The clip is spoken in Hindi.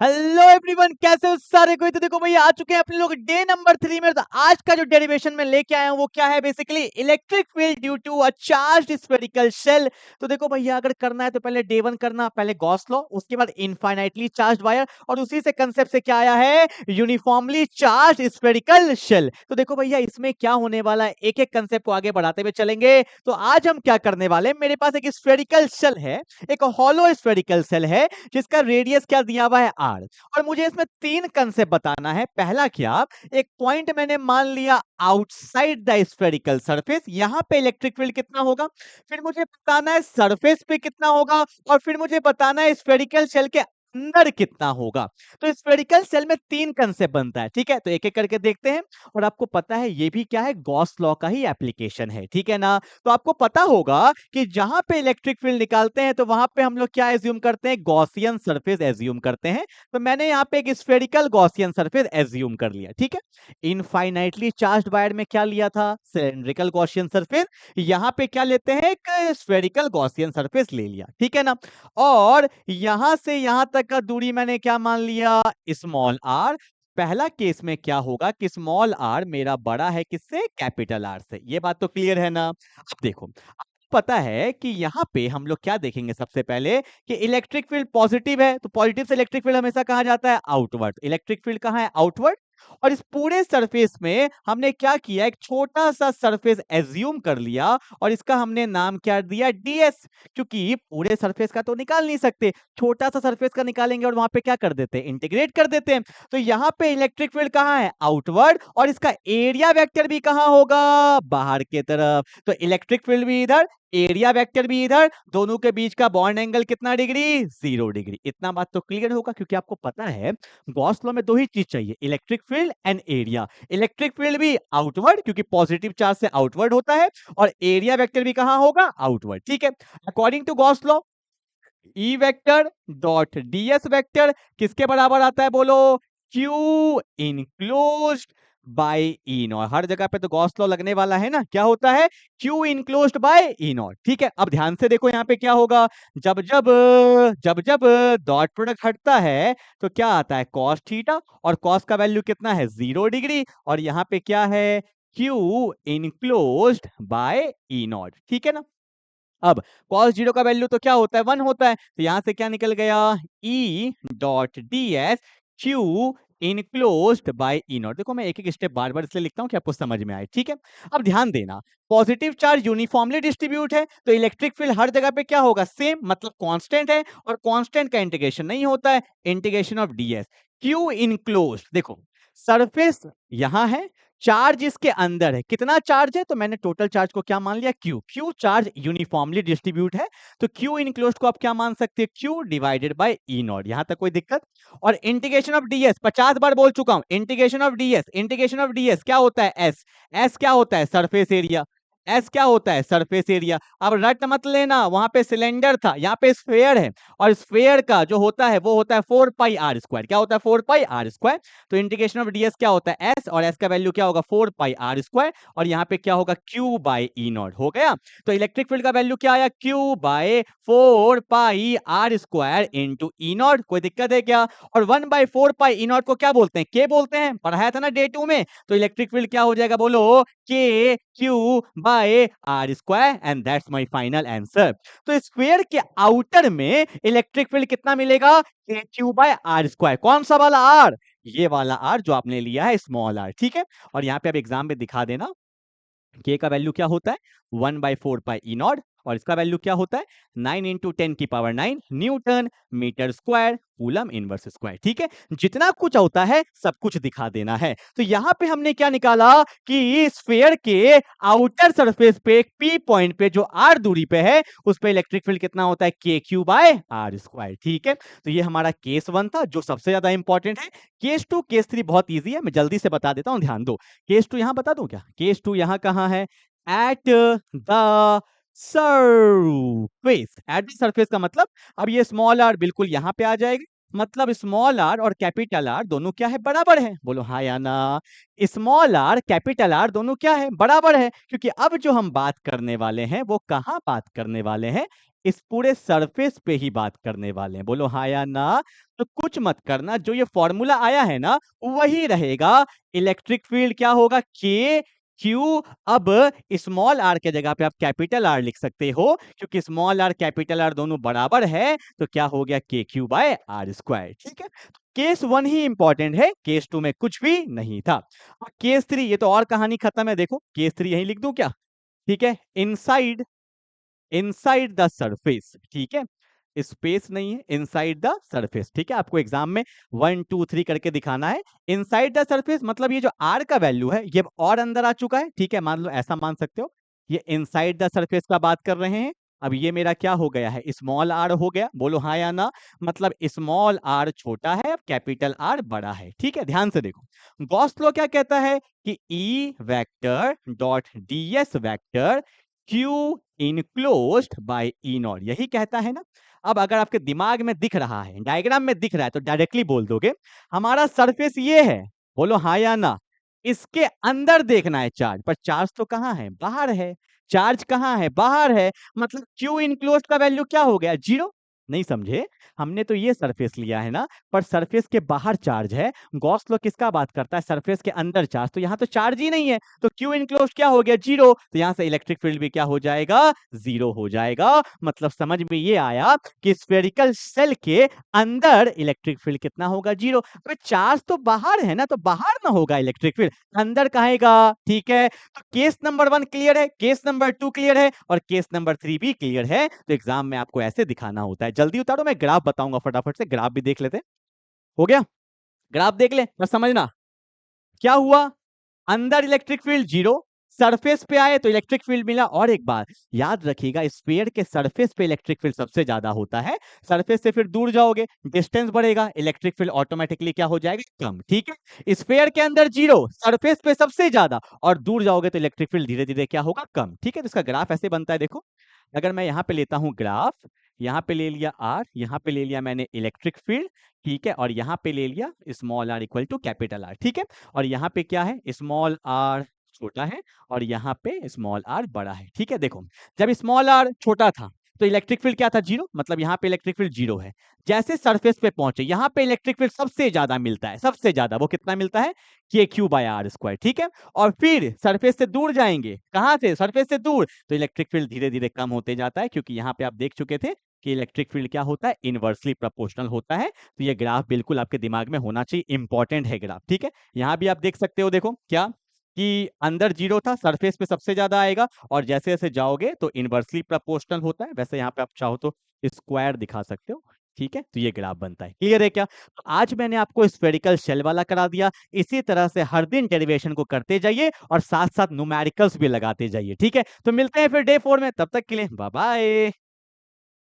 हेलो एवरीवन, कैसे हो सारे कोई। तो देखो भैया, आ चुके हैं अपने लोग डे नंबर 3 में। तो आज का जो डेरिवेशन में लेके आया हूं वो क्या है, basically electric field due to a charged spherical shell. तो देखो भैया, अगर करना है तो पहले डे 1 करना, पहले गॉस लॉ, उसके बाद इनफाइनाइटली चार्ज्ड वायर, और उसी से कंसेप्ट से क्या आया है, यूनिफॉर्मली चार्ज्ड स्फेरिकल शेल। तो देखो भैया, इसमें क्या होने वाला है, एक एक कंसेप्ट को आगे बढ़ाते हुए चलेंगे। तो आज हम क्या करने वाले हैं, मेरे पास एक स्फेरिकल शेल है, एक हॉलो स्फेरिकल शेल है, जिसका रेडियस क्या दिया हुआ है, आर। और मुझे इसमें 3 कंसेप्ट बताना है। पहला क्या, एक पॉइंट मैंने मान लिया आउटसाइड द स्फेरिकल सरफेस, यहां पे इलेक्ट्रिक फील्ड कितना होगा। फिर मुझे बताना है सरफेस पे कितना होगा, और फिर मुझे बताना है स्फेरिकल शेल के अंदर कितना होगा। तो स्फेरिकल शेल में 3 कंसेप्ट बनता है, ठीक है। तो एक एक करके देखते हैं। और आपको पता है ये भी क्या है, गॉस लॉ का ही एप्लीकेशन है, ठीक है ना। तो आपको पता होगा कि जहां पे इलेक्ट्रिक फील्ड निकालते हैं तो वहां पे हम लोग क्या एज्यूम करते हैं, गॉसियन सरफेस एज्यूम करते हैं। तो मैंने यहाँ पे एक स्फेरिकल गॉसियन सरफेस एज्यूम कर लिया, ठीक है। इनफाइनाइटली चार्ज्ड वायर में क्या लिया था, सिलेंड्रिकल गॉसियन सरफेस। यहाँ पे क्या लेते हैं, एक स्फेरिकल गॉसियन सरफेस ले लिया, ठीक है ना। और यहां से यहां तक का दूरी मैंने क्या मान लिया, स्मॉल आर। पहला केस में क्या होगा कि स्मॉल आर मेरा बड़ा है किससे, कैपिटल आर से। ये बात तो क्लियर है ना। अब देखो, पता है कि यहाँ पे हम लोग क्या देखेंगे, सबसे पहले कि इलेक्ट्रिक फील्ड पॉजिटिव है, तो पॉजिटिव से इलेक्ट्रिक फील्ड हमेशा कहा जाता है आउटवर्ड। इलेक्ट्रिक फील्ड कहाँ है, आउटवर्ड। और इस पूरे सरफेस में हमने क्या किया, एक छोटा सा सरफेस एज्यूम कर लिया, और इसका हमने नाम क्या दिया, डीएस। क्योंकि पूरे सरफेस का तो निकाल नहीं सकते, छोटा सा सरफेस का निकालेंगे और वहां पे क्या कर देते हैं, इंटीग्रेट कर देते हैं। तो यहाँ पे इलेक्ट्रिक फील्ड कहाँ है, आउटवर्ड, और इसका एरिया वेक्टर भी कहाँ होगा, बाहर की तरफ। तो इलेक्ट्रिक फील्ड भी इधर, एरिया वेक्टर भी इधर, दोनों के बीच का बॉन्ड एंगल कितना डिग्री, 0 डिग्री। इतना बात तो क्लियर होगा, क्योंकि आपको पता है गॉस लॉ में 2 ही चीज चाहिए, electric field and area. Electric field भी आउटवर्ड, क्योंकि पॉजिटिव चार्ज से आउटवर्ड होता है, और एरिया वेक्टर भी कहां होगा, आउटवर्ड, ठीक है। According to Gauss law, E vector dot dS vector किसके बराबर आता है, बोलो, Q enclosed by E naught. हर जगह पे तो गॉस लॉ लगने वाला है ना, क्या होता है, Q enclosed by E not, ठीक है। अब ध्यान से देखो यहाँ पे क्या होगा, जब जब जब जब डॉट प्रोडक्ट हटता है तो क्या आता है, कॉस थीटा, और कॉस का वैल्यू कितना है, 0 डिग्री, और यहाँ पे क्या है, Q enclosed by E not, ठीक है ना। अब cos जीरो का वैल्यू तो क्या होता है, 1 होता है। तो यहां से क्या निकल गया, E dot D S Q enclosed by E not. देखो मैं एक एक स्टेप बार बार इसलिए लिखता हूं कि आपको समझ में आए, ठीक है। अब ध्यान देना, पॉजिटिव चार्ज यूनिफॉर्मली डिस्ट्रीब्यूट है, तो इलेक्ट्रिक फील्ड हर जगह पे क्या होगा, सेम, मतलब कांस्टेंट है, और कांस्टेंट का इंटीग्रेशन नहीं होता है, integration of DS. Q enclosed, देखो सरफेस यहां है, चार्ज इसके अंदर है, कितना चार्ज है, तो मैंने टोटल चार्ज को क्या मान लिया, Q. Q charge uniformly distribute है, तो क्यू इनक्लोज्ड को आप क्या मान सकते हैं, Q divided by E not. यहां तक कोई दिक्कत। और इंटीग्रेशन ऑफ डीएस 50 बार बोल चुका हूं, integration of DS, integration of DS क्या होता है, एस। एस क्या होता है, सरफेस एरिया। एस क्या होता है, सरफेस एरिया। अब रट मत लेना, वहां पे सिलेंडर था, यहाँ पे स्फेयर है, और स्फेयर का जो होता है वो होता है 4 पाई आर स्क्वायर। क्या होता है, 4 पाई आर स्क्वायर। तो इंटीग्रेशन ऑफ डीएस क्या होता है, एस, और एस का वैल्यू क्या होगा, 4 पाई आर स्क्वायर, और यहाँ पे क्या होगा, क्यू बाई ई नॉट, हो गया। तो इलेक्ट्रिक फील्ड का वैल्यू क्या आया, Q by 4 pi R square into E naught. कोई दिक्कत है क्या। और 1/4 पाई ई नॉट को क्या बोलते हैं, के बोलते हैं, पढ़ाया था ना डे 2 में। तो इलेक्ट्रिक फील्ड क्या हो जाएगा, बोलो, K Q by R square, and that's my final answer. तो स्क्वायर के आउटर में इलेक्ट्रिक फील्ड कितना मिलेगा, के क्यू बाय आर स्क्वायर। कौन सा वाला आर, ये वाला आर जो आपने लिया है, स्मॉल आर, ठीक है। और यहाँ पे आप एग्जाम में दिखा देना, के का वैल्यू क्या होता है, 1/4 पाई ई नॉट, और इसका वैल्यू क्या होता है, 9 इंटू 10 की power 9 newton metre square coulomb inverse square, ठीक है। जितना कुछ होता है सब कुछ दिखा देना है। तो यहां पे हमने क्या निकाला कि स्फीयर के आउटर सरफेस पे एक पी पॉइंट पे जो आर दूरी पे है, उस पे इलेक्ट्रिक फील्ड कितना होता है, के क्यू बाय आर स्क्वायर, ठीक है। तो ये हमारा केस 1 था, जो सबसे ज्यादा इंपॉर्टेंट है। केस 2 केस 3 बहुत ईजी है, मैं जल्दी से बता देता हूं, ध्यान दो। केस 2 यहां बता दूं क्या, केस 2 यहां कहां है, at the surface. At the surface का मतलब, अब ये स्मॉल आर बिल्कुल यहां पे आ जाएगा, मतलब स्मॉल आर और कैपिटल आर दोनों क्या है, बराबर है। बोलो हाँ या ना। स्मॉल आर कैपिटल आर दोनों क्या है, बराबर है। क्योंकि अब जो हम बात करने वाले हैं वो कहां बात करने वाले हैं, इस पूरे सरफेस पे ही बात करने वाले हैं। बोलो हाँ या ना? तो कुछ मत करना, जो ये फॉर्मूला आया है ना वही रहेगा। इलेक्ट्रिक फील्ड क्या होगा? के क्यू। अब स्मॉल आर के जगह पे आप कैपिटल आर लिख सकते हो, क्योंकि स्मॉल आर कैपिटल आर दोनों बराबर है, तो क्या हो गया? के क्यू बाय आर स्क्वायर। ठीक है, केस 1 ही इंपॉर्टेंट है, केस 2 में कुछ भी नहीं था। और केस 3 ये तो और कहानी खत्म है। देखो केस 3 यही लिख दूं क्या? ठीक है, इनसाइड इनसाइड द सरफेस। ठीक है, स्पेस नहीं है, इनसाइड द सरफेस। ठीक है, आपको एग्जाम में 1 2 3 करके दिखाना है। इनसाइड द सरफेस मतलब ये जो आर का वैल्यू है ये और अंदर आ चुका है। ठीक है, मान लो ऐसा मान सकते हो, ये इनसाइड द सरफेस का बात कर रहे हैं। अब ये मेरा क्या हो गया है? स्मॉल आर हो गया। बोलो हाँ या ना? मतलब स्मॉल आर छोटा है, अब कैपिटल आर बड़ा है। ठीक है, ध्यान से देखो, गॉस लॉ क्या कहता है कि ई vector dot dS vector Q enclosed by E not, यही कहता है ना। अब अगर आपके दिमाग में दिख रहा है, डायग्राम में दिख रहा है, तो डायरेक्टली बोल दोगे हमारा सरफेस ये है। बोलो हाँ या ना? इसके अंदर देखना है चार्ज, पर चार्ज तो कहाँ है? बाहर है। चार्ज कहाँ है? बाहर है। मतलब क्यू इनक्लोज्ड का वैल्यू क्या हो गया? 0। नहीं समझे? हमने तो ये सरफेस लिया है ना, पर सरफेस के बाहर चार्ज है। गॉस लॉ किसका बात करता है? सरफेस के अंदर चार्ज। तो यहाँ तो चार्ज ही नहीं है, तो क्यू इनक्लोज्ड क्या हो गया? 0। तो यहाँ से इलेक्ट्रिक फील्ड भी क्या हो जाएगा? 0 हो जाएगा। मतलब समझ में ये आया कि स्फेरिकल सेल के अंदर इलेक्ट्रिक फील्ड कितना होगा? 0। तो चार्ज तो बाहर है ना, तो बाहर ना होगा इलेक्ट्रिक फील्ड, अंदर कहेगा। ठीक है, तो केस नंबर 1 क्लियर है, केस नंबर 2 क्लियर है, और केस नंबर 3 भी क्लियर है। तो एग्जाम में आपको ऐसे दिखाना होता है। जल्दी उतारो, मैं ग्राफ बताऊंगा फटाफट से। ग्राफ भी देख लेते। हो गया? ग्राफ देख ले, बस समझना क्या हुआ। अंदर इलेक्ट्रिक फील्ड 0, सरफेस पे आए तो इलेक्ट्रिक फील्ड मिला। और एक बात याद रखिएगा, स्फीयर के सरफेस पे इलेक्ट्रिक फील्ड सबसे ज्यादा होता है। सरफेस से फिर दूर जाओगे, डिस्टेंस बढ़ेगा, इलेक्ट्रिक फील्ड ऑटोमेटिकली क्या हो जाएगा? कम। ठीक है, स्फीयर के अंदर 0, सरफेस पे सबसे ज्यादा, और दूर जाओगे तो इलेक्ट्रिक फील्ड धीरे धीरे क्या होगा? कम। ठीक है, तो इसका ग्राफ ऐसे बनता है। देखो, अगर मैं यहाँ पे लेता हूँ ग्राफ, यहाँ पे ले लिया आर, यहाँ पे ले लिया मैंने इलेक्ट्रिक फील्ड। ठीक है, और यहाँ पे ले लिया small R equal to capital R. ठीक है, और यहाँ पे क्या है? स्मॉल आर छोटा है, और यहाँ पे स्मॉल आर बड़ा है। ठीक है, देखो, जब स्मॉल आर छोटा था तो इलेक्ट्रिक फील्ड क्या था? 0। मतलब यहाँ पे इलेक्ट्रिक फील्ड 0 है। जैसे सरफेस पे पहुंचे, यहाँ पे इलेक्ट्रिक फील्ड सबसे ज्यादा मिलता है। सबसे ज्यादा वो कितना मिलता है? के क्यू बाय आर स्क्वायर। ठीक है, और फिर सरफेस से दूर जाएंगे। कहां से? सरफेस से दूर, तो इलेक्ट्रिक फील्ड धीरे धीरे कम होते जाता है, क्योंकि यहाँ पे आप देख चुके थे कि इलेक्ट्रिक फील्ड क्या होता है? इनवर्सली प्रोपोर्शनल होता है। तो ये ग्राफ बिल्कुल आपके दिमाग में होना चाहिए, इंपॉर्टेंट है ग्राफ। ठीक है, यहाँ भी आप देख सकते हो। देखो क्या कि अंदर 0 था, सरफेस पे सबसे ज्यादा आएगा, और जैसे जैसे जाओगे तो इनवर्सली प्रोपोर्शनल होता है। वैसे यहाँ पे आप चाहो तो स्क्वायर दिखा सकते हो। ठीक है, तो ये ग्राफ बनता है। क्लियर है क्या? तो आज मैंने आपको स्फेरिकल शेल वाला करा दिया। इसी तरह से हर दिन डेरिवेशन को करते जाइए, और साथ साथ न्यूमेरिकल्स भी लगाते जाइए। ठीक है, तो मिलते हैं फिर डे 4 में। तब तक के लिए बाय बाय।